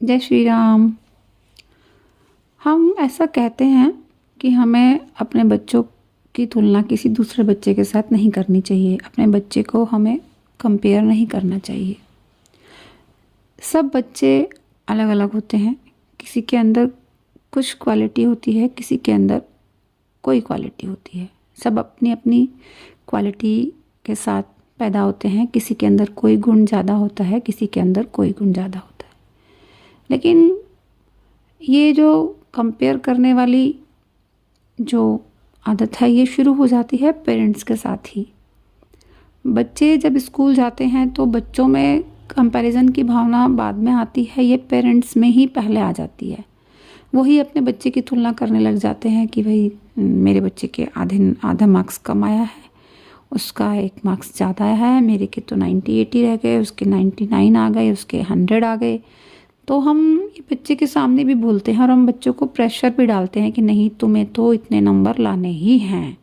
जय श्री राम। हम ऐसा कहते हैं कि हमें अपने बच्चों की तुलना किसी दूसरे बच्चे के साथ नहीं करनी चाहिए। अपने बच्चे को हमें कंपेयर नहीं करना चाहिए। सब बच्चे अलग अलग होते हैं। किसी के अंदर कुछ क्वालिटी होती है, किसी के अंदर कोई क्वालिटी होती है। सब अपनी अपनी क्वालिटी के साथ पैदा होते हैं। किसी के अंदर कोई गुण ज़्यादा होता है, किसी के अंदर कोई गुण ज़्यादा होता है। लेकिन ये जो कंपेयर करने वाली जो आदत है, ये शुरू हो जाती है पेरेंट्स के साथ ही। बच्चे जब स्कूल जाते हैं तो बच्चों में कंपैरिजन की भावना बाद में आती है, ये पेरेंट्स में ही पहले आ जाती है। वही अपने बच्चे की तुलना करने लग जाते हैं कि भाई मेरे बच्चे के आधा मार्क्स कम आया है, उसका 1 मार्क्स ज़्यादा आया है, मेरे के तो 90-80 रह गए, उसके 99 आ गए, उसके 100 आ गए। तो हम ये बच्चे के सामने भी बोलते हैं और हम बच्चों को प्रेशर भी डालते हैं कि नहीं, तुम्हें तो इतने नंबर लाने ही हैं।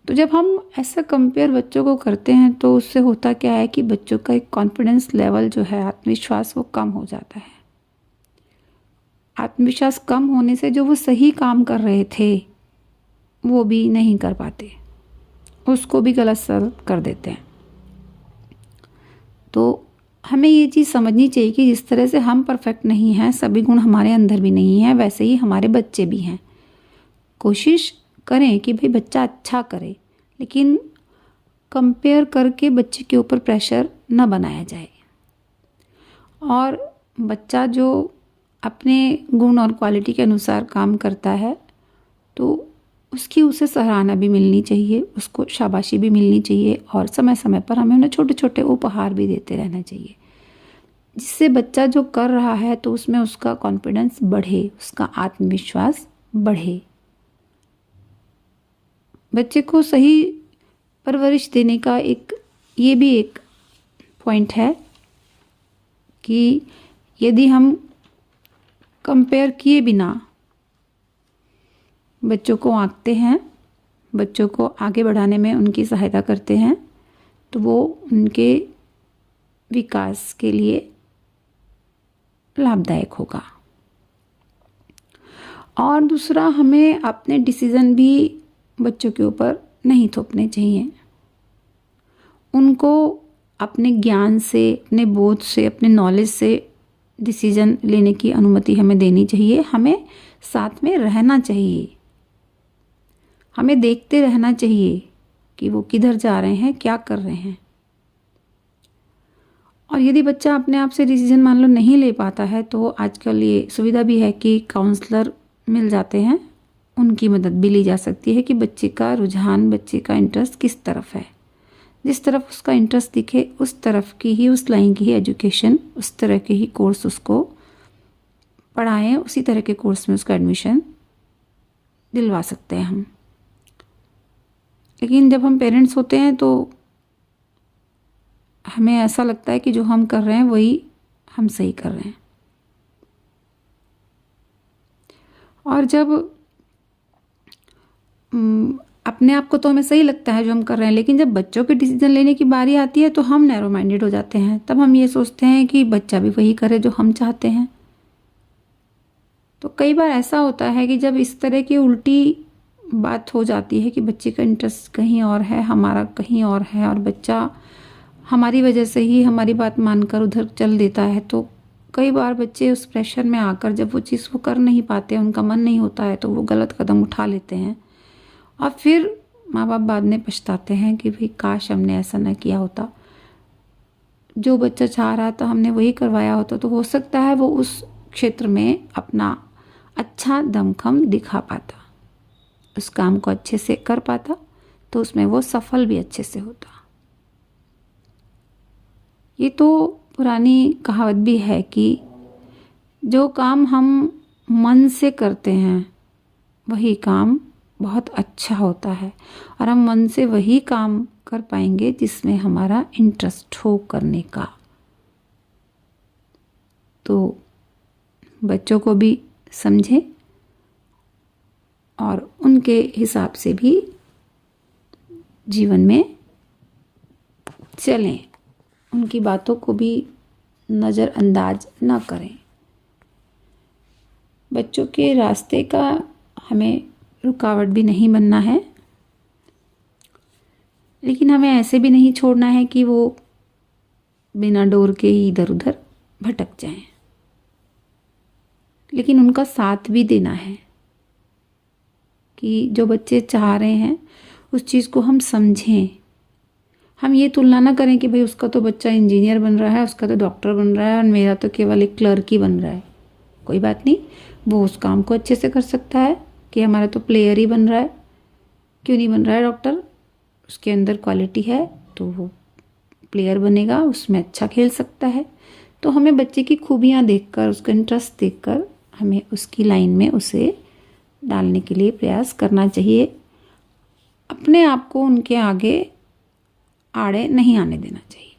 तो जब हम ऐसा कंपेयर बच्चों को करते हैं तो उससे होता क्या है कि बच्चों का एक कॉन्फिडेंस लेवल जो है, आत्मविश्वास, वो कम हो जाता है। आत्मविश्वास कम होने से जो वो सही काम कर रहे थे वो भी नहीं कर पाते, उसको भी गलत साबित कर देते हैं। तो हमें ये चीज़ समझनी चाहिए कि जिस तरह से हम परफेक्ट नहीं हैं, सभी गुण हमारे अंदर भी नहीं हैं, वैसे ही हमारे बच्चे भी हैं। कोशिश करें कि भाई बच्चा अच्छा करे, लेकिन कंपेयर करके बच्चे के ऊपर प्रेशर न बनाया जाए। और बच्चा जो अपने गुण और क्वालिटी के अनुसार काम करता है तो उसकी उसे सराहना भी मिलनी चाहिए, उसको शाबाशी भी मिलनी चाहिए, और समय समय पर हमें उन्हें छोटे छोटे उपहार भी देते रहना चाहिए, जिससे बच्चा जो कर रहा है तो उसमें उसका कॉन्फिडेंस बढ़े, उसका आत्मविश्वास बढ़े। बच्चे को सही परवरिश देने का ये भी एक पॉइंट है कि यदि हम कंपेयर किए बिना बच्चों को आंकते हैं, बच्चों को आगे बढ़ाने में उनकी सहायता करते हैं, तो वो उनके विकास के लिए लाभदायक होगा। और दूसरा, हमें अपने डिसीज़न भी बच्चों के ऊपर नहीं थोपने चाहिए। उनको अपने ज्ञान से, अपने बोध से, अपने नॉलेज से डिसीज़न लेने की अनुमति हमें देनी चाहिए। हमें साथ में रहना चाहिए, हमें देखते रहना चाहिए कि वो किधर जा रहे हैं, क्या कर रहे हैं। और यदि बच्चा अपने आप से डिसीजन मान लो नहीं ले पाता है तो आजकल ये सुविधा भी है कि काउंसलर मिल जाते हैं, उनकी मदद भी ली जा सकती है कि बच्चे का रुझान, बच्चे का इंटरेस्ट किस तरफ है। जिस तरफ उसका इंटरेस्ट दिखे उस तरफ की ही, उस लाइन की ही एजुकेशन, उस तरह के ही कोर्स उसको पढ़ाएं, उसी तरह के कोर्स में उसका एडमिशन दिलवा सकते हैं हम। लेकिन जब हम पेरेंट्स होते हैं तो हमें ऐसा लगता है कि जो हम कर रहे हैं वही हम सही कर रहे हैं। और जब अपने आप को तो हमें सही लगता है जो हम कर रहे हैं, लेकिन जब बच्चों के डिसीजन लेने की बारी आती है तो हम नैरो माइंडेड हो जाते हैं। तब हम ये सोचते हैं कि बच्चा भी वही करे जो हम चाहते हैं। तो कई बार ऐसा होता है कि जब इस तरह की उल्टी बात हो जाती है कि बच्चे का इंटरेस्ट कहीं और है, हमारा कहीं और है, और बच्चा हमारी वजह से ही हमारी बात मानकर उधर चल देता है, तो कई बार बच्चे उस प्रेशर में आकर जब वो चीज़ वो कर नहीं पाते, उनका मन नहीं होता है, तो वो गलत कदम उठा लेते हैं। और फिर माँ बाप बाद में पछताते हैं कि भाई काश हमने ऐसा न किया होता, जो बच्चा चाह रहा था हमने वही करवाया होता, तो हो सकता है वो उस क्षेत्र में अपना अच्छा दमखम दिखा पाता, उस काम को अच्छे से कर पाता, तो उसमें वो सफल भी अच्छे से होता। ये तो पुरानी कहावत भी है कि जो काम हम मन से करते हैं वही काम बहुत अच्छा होता है, और हम मन से वही काम कर पाएंगे जिसमें हमारा इंटरेस्ट हो करने का। तो बच्चों को भी समझें और उनके हिसाब से भी जीवन में चलें, उनकी बातों को भी नज़रअंदाज ना करें। बच्चों के रास्ते का हमें रुकावट भी नहीं बनना है, लेकिन हमें ऐसे भी नहीं छोड़ना है कि वो बिना डोर के ही इधर उधर भटक जाएं। लेकिन उनका साथ भी देना है कि जो बच्चे चाह रहे हैं उस चीज़ को हम समझें। हम ये तुलना ना करें कि भाई उसका तो बच्चा इंजीनियर बन रहा है, उसका तो डॉक्टर बन रहा है और मेरा तो केवल एक क्लर्क ही बन रहा है। कोई बात नहीं, वो उस काम को अच्छे से कर सकता है कि हमारा तो प्लेयर ही बन रहा है, क्यों नहीं बन रहा है डॉक्टर, उसके अंदर क्वालिटी है तो वो प्लेयर बनेगा, उसमें अच्छा खेल सकता है। तो हमें बच्चे की खूबियाँ देखकर, उसका इंटरेस्ट देखकर हमें उसकी लाइन में उसे डालने के लिए प्रयास करना चाहिए। अपने आप को उनके आगे आड़े नहीं आने देना चाहिए।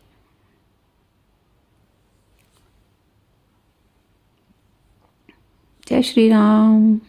जय श्री राम।